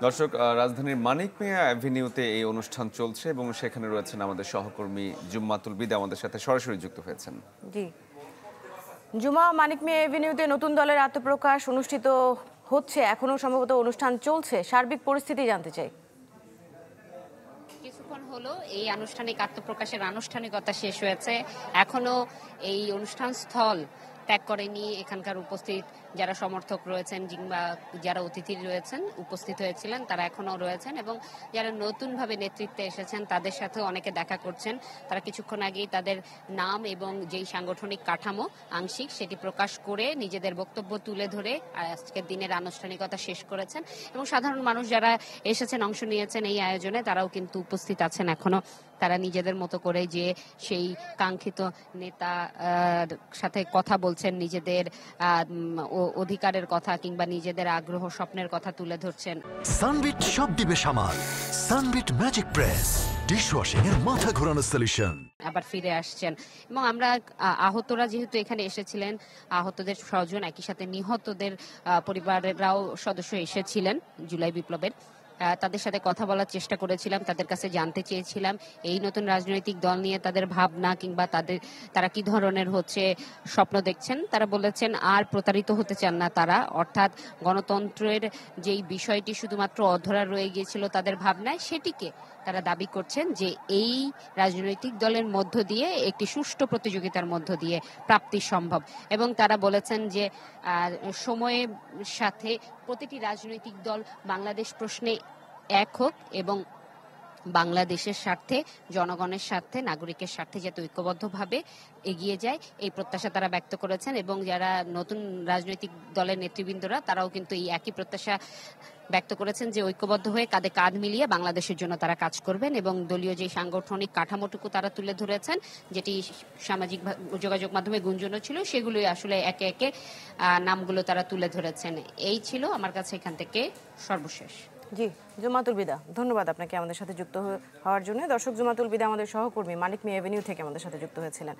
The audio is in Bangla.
দর্শক, রাজধানীর মানিক মিয়া অ্যাভিনিউতে এই অনুষ্ঠান চলছে এবং সেখানে রয়েছেন আমাদের সহকর্মী জুম্মাতুল বিদা, আমাদের সাথে সরাসরি যুক্ত হয়েছেন। জি, জুমা, মানিক মিয়া এভিনিউতে নতুন দলের আত্মপ্রকাশ অনুষ্ঠিত হচ্ছে, এখনো সম্ভবত অনুষ্ঠান চলছে, সার্বিক পরিস্থিতি জানতে চাই। কিছুক্ষণ হলো এই আনুষ্ঠানিক আত্মপ্রকাশের আনুষ্ঠানিকতা শেষ হয়েছে। এখনো এই অনুষ্ঠান স্থল ত্যাগ করেনি এখানকার উপস্থিত যারা সমর্থক রয়েছেন কিংবা যারা অতিথি রয়েছেন, উপস্থিত হয়েছিলেন, তারা এখনো রয়েছেন এবং যারা নতুনভাবে নেতৃত্বে এসেছেন তাদের সাথেও অনেকে দেখা করছেন। তারা কিছুক্ষণ আগেই তাদের নাম এবং যেই সাংগঠনিক কাঠামো আংশিক সেটি প্রকাশ করে নিজেদের বক্তব্য তুলে ধরে আজকের দিনের আনুষ্ঠানিকতা শেষ করেছেন এবং সাধারণ মানুষ যারা এসেছেন, অংশ নিয়েছেন এই আয়োজনে, তারাও কিন্তু উপস্থিত আছেন এখনো। তারা নিজেদের মতো করে যে সেই কাঙ্ক্ষিত নেতা সাথে কথা বলছেন, নিজেদের অধিকারের কথা কিংবা নিজেদের আগ্রহ স্বপ্নের কথা তুলে ধরছেন। সানবিট সব দিবে সামাল। সানবিট ম্যাজিক প্রেস ডিশওয়াশিং এর মাথা ঘোরানো সলিউশন। আবার ফিরে আসছেন এবং আমরা আহতরা যেহেতু এখানে এসেছিলেন, আহতদের স্বজন একই সাথে নিহতদের পরিবারেরাও সদস্য এসেছিলেন জুলাই বিপ্লবের, তাদের সাথে কথা বলার চেষ্টা করেছিলাম, তাদের কাছে জানতে চেয়েছিলাম এই নতুন রাজনৈতিক দল নিয়ে তাদের ভাবনা কিংবা তারা কি ধরনের স্বপ্ন দেখছেন। তারা বলেছেন আর প্রতারিত হতে চান না তারা, অর্থাৎ গণতন্ত্রের যেই বিষয়টি শুধুমাত্র অধরা রয়ে গিয়েছিল তাদের ভাবনায়, সেটিকে তারা দাবি করছেন যে এই রাজনৈতিক দলের মধ্য দিয়ে একটি সুষ্ঠু প্রতিযোগিতার মধ্য দিয়ে প্রাপ্তি সম্ভব এবং তারা বলেছেন যে সময়ের সাথে প্রতিটি রাজনৈতিক দল বাংলাদেশ প্রশ্নে এক হোক এবং বাংলাদেশের স্বার্থে, জনগণের স্বার্থে, নাগরিকের স্বার্থে যাতে ঐক্যবদ্ধভাবে এগিয়ে যায় এই প্রত্যাশা তারা ব্যক্ত করেছেন এবং যারা নতুন রাজনৈতিক দলের নেতৃবৃন্দরা তারাও কিন্তু এই একই প্রত্যাশা ব্যক্ত করেছেন যে ঐক্যবদ্ধ হয়ে কাঁধে কাঁধ মিলিয়ে বাংলাদেশের জন্য তারা কাজ করবেন এবং দলীয় যে সাংগঠনিক কাঠামোটুকু তারা তুলে ধরেছেন, যেটি সামাজিক যোগাযোগ মাধ্যমে গুঞ্জনও ছিল, সেগুলোই আসলে একে একে নামগুলো তারা তুলে ধরেছেন। এই ছিল আমার কাছে এখান থেকে সর্বশেষ। জি, জুমাতুল বিদা, ধন্যবাদ আপনাকে আমাদের সাথে যুক্ত হওয়ার জন্য। দর্শক, জুমাতুল বিদা আমাদের সহকর্মী মানিক মিয়া এভিনিউ থেকে আমাদের সাথে যুক্ত হয়েছিলেন।